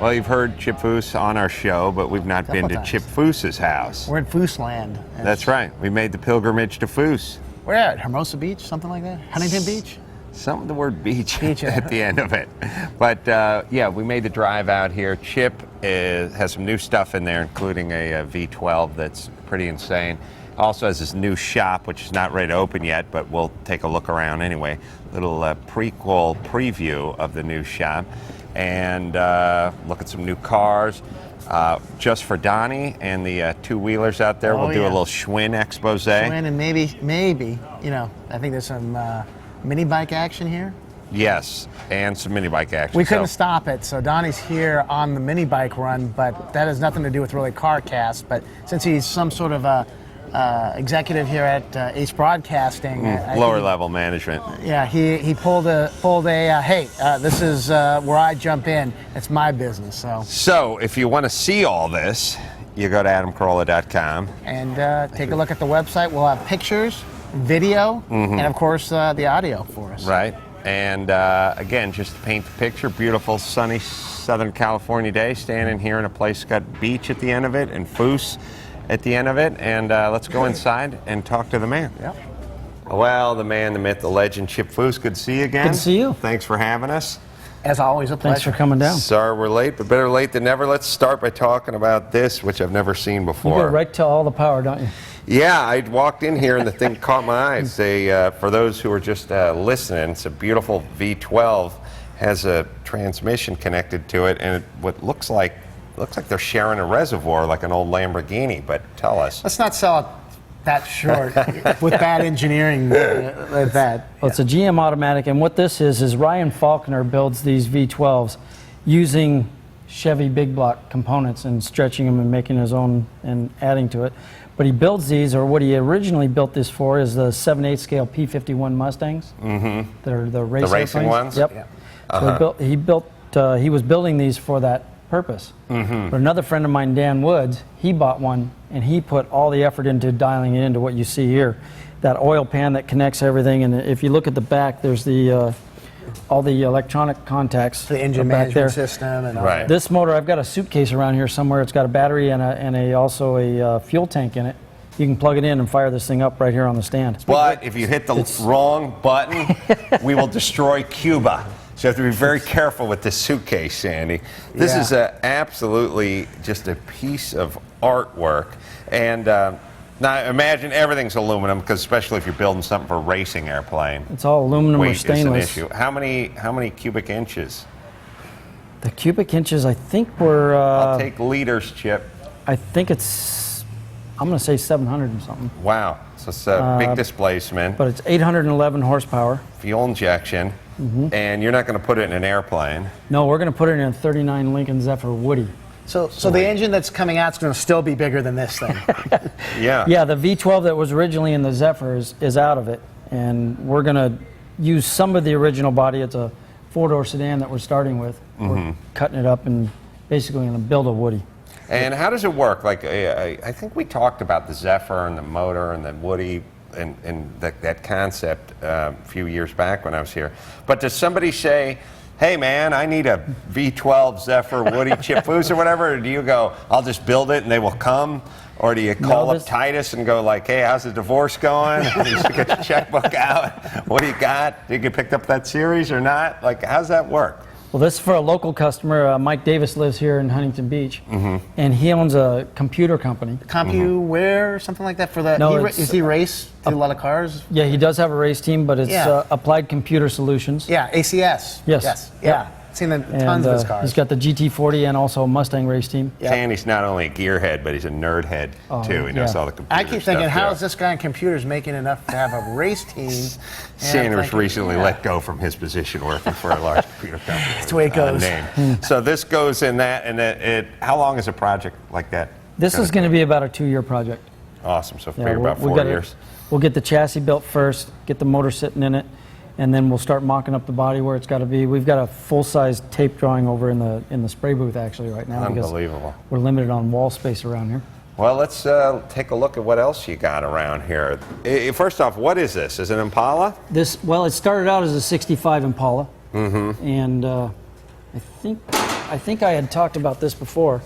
Well, you've heard Chip Foose on our show, but we've not been to Chip Foose's house. We're in Foose land. That's right. We made the pilgrimage to Foose. Where at? Hermosa Beach? Something like that? Huntington Beach? Something, the word beach at the end of it. But yeah, we made the drive out here. Chip has some new stuff in there, including a V12 that's pretty insane. Also has this new shop, which is not ready to open yet, but we'll take a look around anyway. Little prequel preview of the new shop. And look at some new cars. Just for Donnie and the two-wheelers out there, we'll do a little Schwinn expose. Schwinn, and maybe, you know, I think there's some mini bike action here. Yes, and some mini bike action. We couldn't stop it, so Donnie's here on the mini bike run, but that has nothing to do with really CarCast. But since he's some sort of executive here at Ace Broadcasting, lower level management. Yeah, he pulled a hey, this is where I jump in. It's my business. So if you want to see all this, you go to AdamCarolla.com and take a look at the website. We'll have pictures, video, and of course the audio for us. Right. And again, just to paint the picture, beautiful sunny Southern California day, standing here in a place got beach at the end of it and Foose at the end of it. And let's go inside and talk to the man. Yep. Well, the man, the myth, the legend, Chip Foose. Good to see you again. Good to see you. Thanks for having us. As always, a pleasure. Thanks for coming down. Sorry we're late, but better late than never. Let's start by talking about this, which I've never seen before. You go right to all the power, don't you? Yeah, I walked in here and the thing caught my eyes. For those who are just listening, it's a beautiful V12, has a transmission connected to it, and what looks like they're sharing a reservoir like an old Lamborghini. But tell us. Let's not sell it that short with bad engineering like that. Well, it's a GM automatic, and what this is Ryan Faulkner builds these V12s using Chevy big block components and stretching them and making his own and adding to it. But he builds these, or what he originally built this for, is the 7/8 scale P-51 Mustangs. Mm-hmm. They're the race the racing ones. Yep. Yeah. So he was building these for that purpose. Mm-hmm. But another friend of mine, Dan Woods, he bought one and he put all the effort into dialing it into what you see here, that oil pan that connects everything. And if you look at the back, there's the all the electronic contacts, the engine management system, and all that. This motor, I've got a suitcase around here somewhere. It's got a battery and also a fuel tank in it. You can plug it in and fire this thing up right here on the stand. But if you hit the wrong button, we will destroy Cuba. So you have to be very careful with this suitcase, Sandy. This is absolutely just a piece of artwork. And now imagine everything's aluminum, because especially if you're building something for a racing airplane. It's all aluminum or stainless. Is an issue. How many cubic inches? The cubic inches, I think were... I'll take liters, Chip. I think it's, I'm going to say 700 and something. Wow. So it's a big displacement. But it's 811 horsepower. Fuel injection. Mm-hmm. And you're not going to put it in an airplane. No, we're going to put it in a 39 Lincoln Zephyr Woody. So the engine that's coming out is going to still be bigger than this thing. Yeah. Yeah, the V12 that was originally in the Zephyr is out of it. And we're going to use some of the original body. It's a four-door sedan that we're starting with. Mm-hmm. We're cutting it up and basically going to build a Woody. And how does it work? Like, I think we talked about the Zephyr and the motor and the Woody and that concept a few years back when I was here. But does somebody say, hey man, I need a V12 Zephyr Woody Chip Foose or whatever? Or do you go, I'll just build it and they will come? Or do you call up Titus and go like, hey, how's the divorce going? You should get your checkbook out. What do you got? Did you get picked up that series or not? Like, how's that work? Well, this is for a local customer. Mike Davis lives here in Huntington Beach, and he owns a computer company. CompuWare or something like that for that? No, does he race a lot of cars? Yeah, he does have a race team, but it's Applied Computer Solutions. Yeah, ACS. Yes. Yeah. Seen tons of his cars. He's got the GT40 and also a Mustang race team. Yep. And he's not only a gearhead, but he's a nerd head too. He knows all the computer I keep thinking, stuff, how is this guy in computers making enough to have a race team? Sanders recently let go from his position working for a large computer company. That's the way it goes. So this goes in that, and how long is a project like that? This is going to be about a 2-year project. Awesome. So figure about 4 years. We'll get the chassis built first, get the motor sitting in it, and then we'll start mocking up the body where it's got to be. We've got a full-size tape drawing over in the spray booth actually right now. Unbelievable. We're limited on wall space around here. Well, let's take a look at what else you got around here. First off, what is this? Is it an Impala? Well, it started out as a 65 Impala, and I think I think I had talked about this before.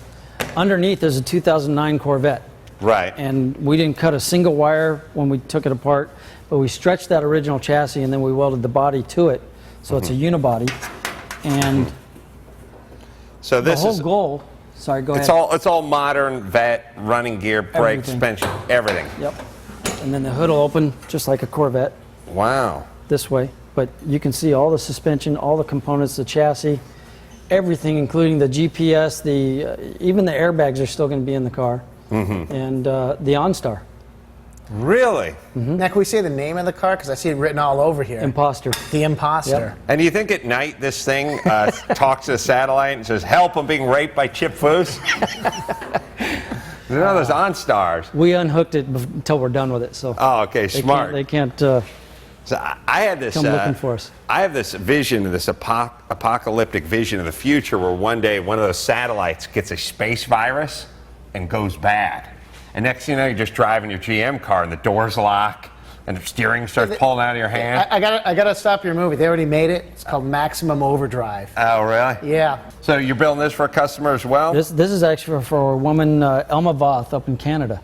Underneath is a 2009 Corvette. Right. And we didn't cut a single wire when we took it apart, but we stretched that original chassis and then we welded the body to it. So it's a unibody. And so this the whole is goal, sorry, go ahead. it's all modern vet, running gear, brake, Everything. suspension, everything. Yep. And then the hood will open just like a Corvette Wow. this way. But you can see all the suspension, all the components, the chassis, everything, including the GPS, even the airbags are still going to be in the car, and the OnStar. Really? Now, can we say the name of the car? Because I see it written all over here. Imposter. The Imposter. Yep. And you think at night this thing talks to the satellite and says, "Help! I'm being raped by Chip Foose." You know those OnStars. We unhooked it until we're done with it, so Oh, okay, smart. they can't So I had this. come looking for us. I have this vision, this apocalyptic vision of the future, where one day one of those satellites gets a space virus and goes bad, and next thing you know, you're just driving your GM car and the doors lock and the steering starts pulling out of your hand. I gotta stop your movie. They already made it. It's called Maximum Overdrive. Oh, really? Yeah. So you're building this for a customer as well? This is actually for a woman, Elma Voth, up in Canada.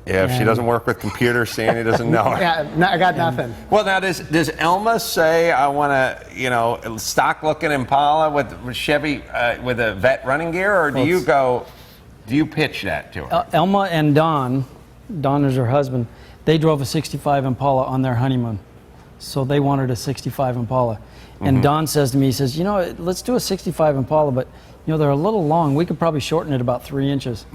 Yeah, if she doesn't work with computers, Sandy doesn't know her. Yeah, no, I got nothing. Well, now does Elma say I want a stock looking Impala with Chevy with a vet running gear, or do you pitch that to her? Elma and Don is her husband, they drove a 65 Impala on their honeymoon. So they wanted a 65 Impala. And Don says to me, he says, let's do a 65 Impala, but they're a little long. We could probably shorten it about 3 inches.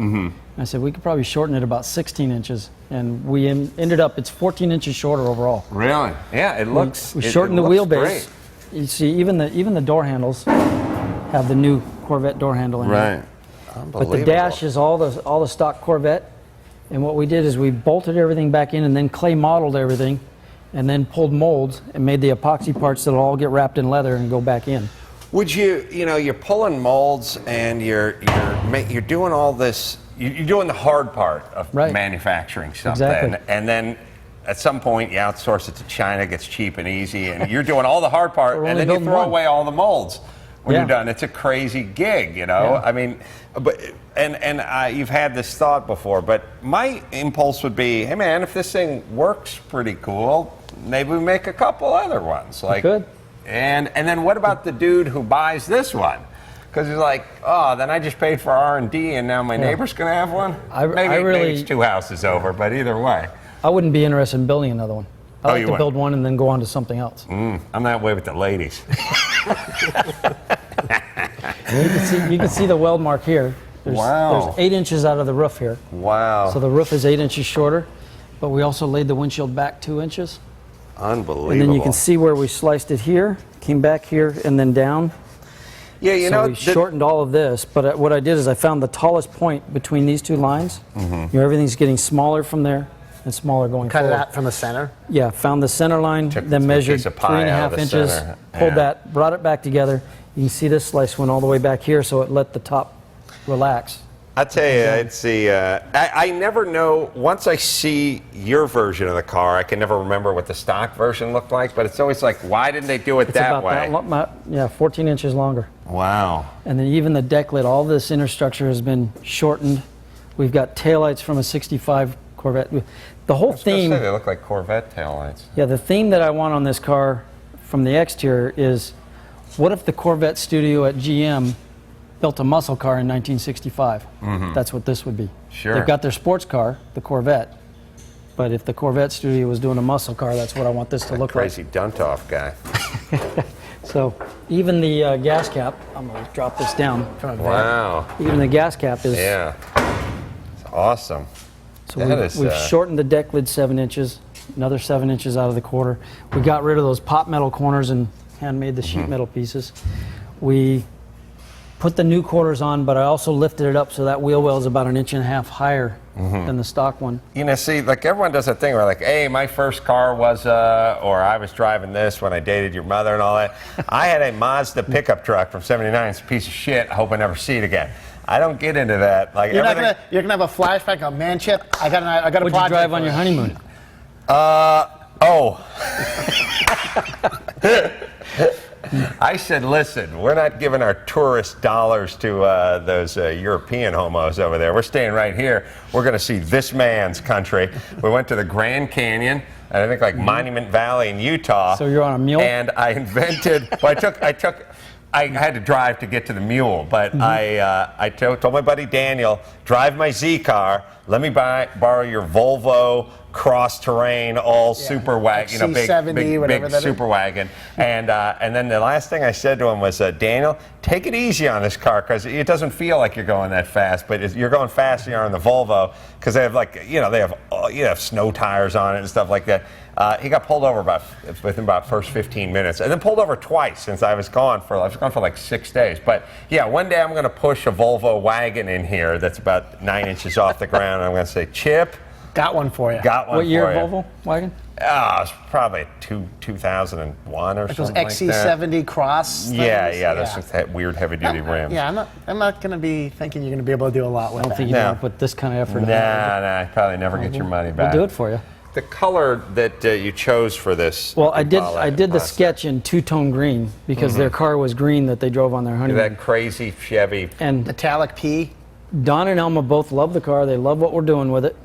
I said, we could probably shorten it about 16 inches. And we ended up, it's 14 inches shorter overall. Really? Yeah, it looks. We shortened the looks wheelbase. great. You see, even the door handles have the new Corvette door handle in it. Right. But the dash is all the stock Corvette. And what we did is we bolted everything back in and then clay modeled everything and then pulled molds and made the epoxy parts that'll all get wrapped in leather and go back in. Would you're pulling molds and you're doing all this. You're doing the hard part of manufacturing something, Exactly. and then at some point you outsource it to China, gets cheap and easy, and you're doing all the hard part, We're and only then you building throw one. away all the molds when Yeah. you're done. It's a crazy gig, Yeah. I mean, but you've had this thought before, but my impulse would be, hey man, if this thing works pretty cool, maybe we make a couple other ones. Like, Good. And then what about the dude who buys this one? Because he's like, oh, then I just paid for R&D and now my neighbor's going to have one? Maybe it's 2 houses over, but either way. I wouldn't be interested in building another one. I like you to wouldn't? build one and then go on to something else. I'm that way with the ladies. You can see the weld mark here. Wow. There's 8 inches out of the roof here. Wow. So the roof is 8 inches shorter, but we also laid the windshield back 2 inches. Unbelievable. And then you can see where we sliced it here, came back here, and then down. Yeah, So we shortened all of this, but what I did is I found the tallest point between these two lines. Everything's getting smaller from there and smaller going Cut it forward. out from the center. Yeah, found the center line, Took then a measured piece of pie out 3.5 of the inches, center. pulled Yeah. that, brought it back together. You can see this slice went all the way back here, so it let the top relax. I tell you, I never know. Once I see your version of the car, I can never remember what the stock version looked like. But it's always like, why didn't they do it It's that about way? that 14 inches longer. Wow. And then even the deck lid, all this inner structure has been shortened. We've got taillights from a 65 Corvette. The whole I was gonna theme, say they look like Corvette taillights. yeah, the theme that I want on this car from the exterior is, what if the Corvette studio at GM built a muscle car in 1965? That's what this would be. Sure. They've got their sports car, the Corvette, but if the Corvette studio was doing a muscle car, that's what I want this to look like. Crazy Duntoff guy. So even the gas cap, I'm going to drop this down. Wow. Even the gas cap is, Yeah. It's awesome. so That we've, is, we've shortened the deck lid 7 inches, another 7 inches out of the quarter. We got rid of those pop metal corners and hand-made the sheet metal pieces. We put the new quarters on, but I also lifted it up so that wheel well is about 1.5 inches higher than the stock one. See, like everyone does that thing where like, hey, my first car was, or I was driving this when I dated your mother and all that. I had a Mazda pickup truck from '79. It's a piece of shit. I hope I never see it again. I don't get into that. Like You're gonna have a flashback of, man, Chip, I got a What'd you project drive for on your you." honeymoon? I said, listen, we're not giving our tourist dollars to those European homos over there. We're staying right here. We're going to see this man's country. We went to the Grand Canyon, and I think like Monument Valley in Utah. So you're on a mule? And I invented, well, I had to drive to get to the mule, but I told my buddy Daniel, drive my Z car, let me borrow your Volvo cross-terrain, all super wagon, like big super wagon. And then the last thing I said to him was, Daniel, take it easy on this car because it doesn't feel like you're going that fast, but you're going faster on the Volvo because they have they have snow tires on it and stuff like that. He got pulled over within about first 15 minutes, and then pulled over twice since I was gone for like 6 days. But yeah, one day I'm going to push a Volvo wagon in here that's about 9 inches off the ground, and I'm going to say, Chip, got one for you. Got one What year for you. Volvo wagon? It's probably 2001 or Like something those like XC70 that. cross things? Yeah, those with that weird heavy-duty rims. Yeah, I'm not going to be thinking you're going to be able to do a lot with I don't that. think you No. want to put this kind of effort in. Nah, probably never get your money back. We'll do it for you. The color that you chose for this. Well, I Impala did the Impasa. sketch in two-tone green because their car was green that they drove on their honeymoon. That crazy Chevy. And Metallic P. Don and Elma both love the car. They love what we're doing with it.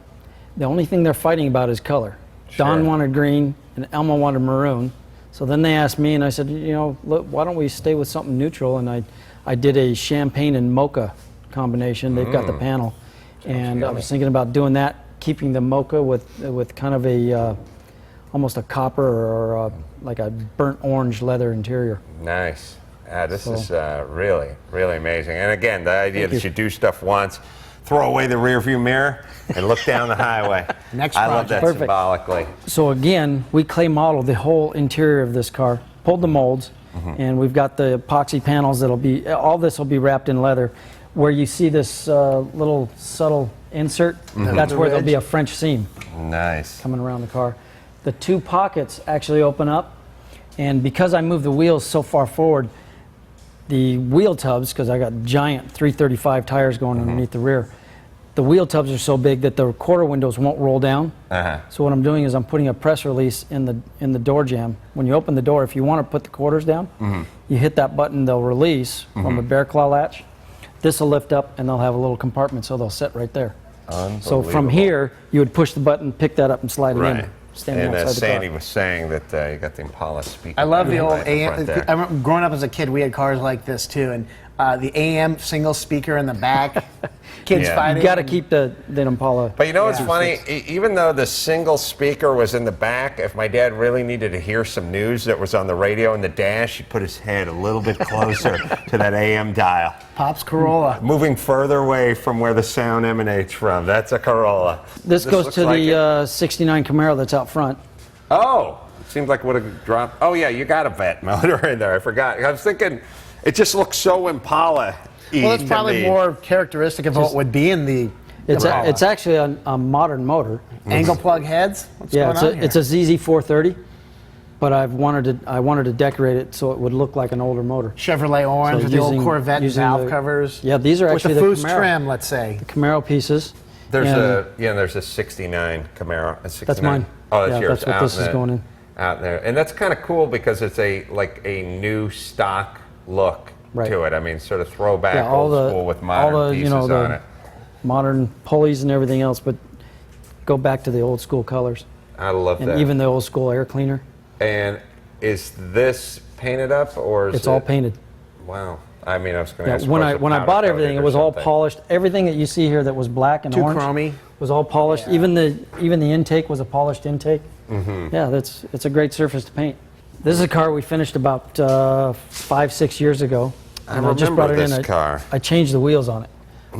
The only thing they're fighting about is color. Sure. Don wanted green and Elma wanted maroon. So then they asked me, and I said, look, why don't we stay with something neutral? And I did a champagne and mocha combination. They've got the panel. And I was thinking about doing that, keeping the mocha with kind of a almost a copper or like a burnt orange leather interior. Nice. This is really, really amazing. And again, the idea that you do stuff once, throw away the rearview mirror, and look down the highway. Next I love that Perfect. symbolically. So again, we clay modeled the whole interior of this car, pulled the molds, and we've got the epoxy panels all this will be wrapped in leather. Where you see this little subtle insert, that's The where there'll be ridge. a French seam Nice. coming around the car. The two pockets actually open up, and because I moved the wheels so far forward, the wheel tubs, because I got giant 335 tires going underneath the rear, the wheel tubs are so big that the quarter windows won't roll down. So what I'm doing is I'm putting a press release in the door jamb. When you open the door, if you want to put the quarters down, you hit that button, they'll release from a bear claw latch. This will lift up and they'll have a little compartment, so they'll sit right there. So from here, you would push the button, pick that up, and slide it in. Standing And outside as the Sandy car. was saying that you got the Impala speaker. I love the old right in front AM. there. I remember growing up as a kid, we had cars like this too, and the AM single speaker in the back, kids Yeah. fighting. You got to keep the Impala. But you know what's Yeah. funny? Even though the single speaker was in the back, if my dad really needed to hear some news that was on the radio in the dash, he'd put his head a little bit closer to that AM dial. Pops Carolla. Moving further away from where the sound emanates from. That's a Corolla. This goes looks to like the 69 Camaro that's out front. Oh, seems like it would have dropped. Oh, yeah, you got a Vette motor in there. I forgot. I was thinking, it just looks so Impala. Well, it's probably more characteristic of what would be in the. It's Impala. it's actually a modern motor. Angle plug heads. What's Yeah, going on here? it's a ZZ430, but I wanted to decorate it so it would look like an older motor. Chevrolet orange So with the old using- Corvette using valve the- covers. Yeah, these are actually with the the Foose Camaro. trim, let's say. Camaro pieces. There's and there's a 69 Camaro. A 69. That's mine. Oh, that's Yeah, yours. that's what out this is the- going in. Out there. And that's kind of cool because it's a new stock look Right. to it. I mean, sort of throwback Yeah, all old school with modern all the pieces the on it. modern pulleys and everything else, but go back to the old school colors I love and that. even the old school air cleaner. And is this painted up or is It's all painted. Wow. I mean, I was going to Yeah, ask when I was it when I powder bought coated everything, or it was all something? polished. Everything that you see here that was black and Too orange chromy. was all polished. Yeah. Even the intake was a polished intake. Yeah, it's a great surface to paint. This is a car we finished about 5-6 years ago. I And just remember brought it this in. car. I changed the wheels on it.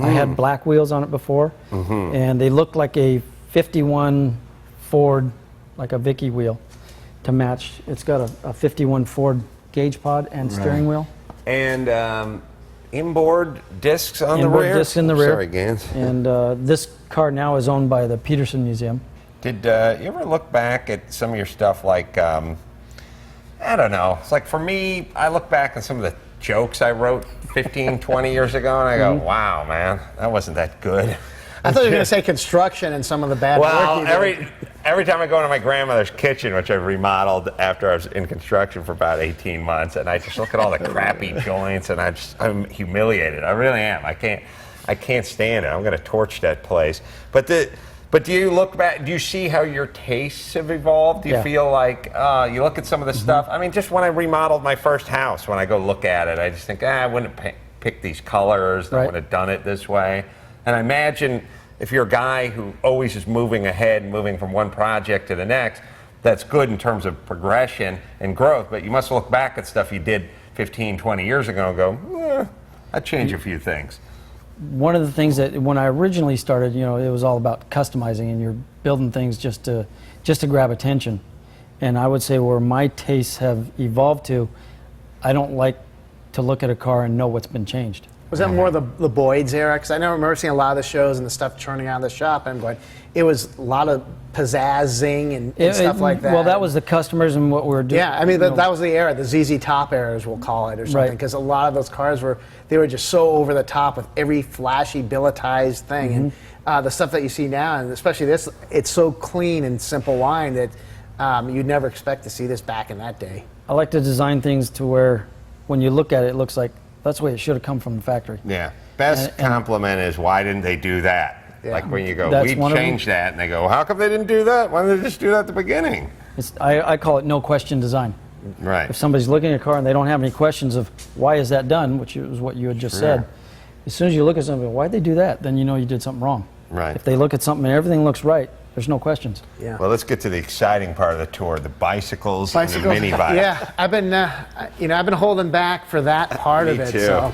I had black wheels on it before, and they looked like a 51 Ford, like a Vicky wheel, to match. It's got a 51 Ford gauge pod and steering wheel. And inboard discs on the Inboard rear? discs in the rear. Sorry, Ganz. And this car now is owned by the Peterson Museum. Did you ever look back at some of your stuff like, I don't know, it's like for me, I look back at some of the jokes I wrote 15, 20 years ago and I go, wow, man, that wasn't that good. I thought you were going to say construction and some of the bad work Well, you did. every time I go into my grandmother's kitchen, which I've remodeled after I was in construction for about 18 months, and I just look at all the crappy joints, and I'm humiliated. I really am. I can't stand it. I'm going to torch that place. But do you look back? Do you see how your tastes have evolved? Do you feel like you look at some of the stuff? I mean, just when I remodeled my first house, when I go look at it, I just think, I wouldn't pick these colors. I wouldn't have done it this way. And I imagine if you're a guy who always is moving ahead and moving from one project to the next, that's good in terms of progression and growth. But you must look back at stuff you did 15, 20 years ago and go, I'd change a few things. One of the things that when I originally started, it was all about customizing, and you're building things just to grab attention. And I would say where my tastes have evolved to, I don't like to look at a car and know what's been changed. Was that more the Boyd's era? Because I remember seeing a lot of the shows and the stuff churning out of the shop, and I'm going, it was a lot of pizzazzing and stuff like that. Well, that was the customers and what we were doing. Yeah, I mean, that was the era, the ZZ Top era, as we'll call it, or something, because a lot of those cars were just so over the top with every flashy, billetized thing. And the stuff that you see now, and especially this, it's so clean and simple line that you'd never expect to see this back in that day. I like to design things to where when you look at it, it looks like that's the way it should have come from the factory. Yeah. Best compliment is, why didn't they do that? Yeah. Like when you go, That's we one of them. changed that, and they go, well, how come they didn't do that? Why didn't they just do that at the beginning? I call it no question design. Right. If somebody's looking at a car and they don't have any questions of why is that done, which is what you had just said, as soon as you look at something, why'd they do that? Then you know you did something wrong. Right. If they look at something and everything looks right, there's no questions. Yeah. Well, let's get to the exciting part of the tour: the bicycles and the mini bikes. Yeah, I've been holding back for that part of Me it. too. So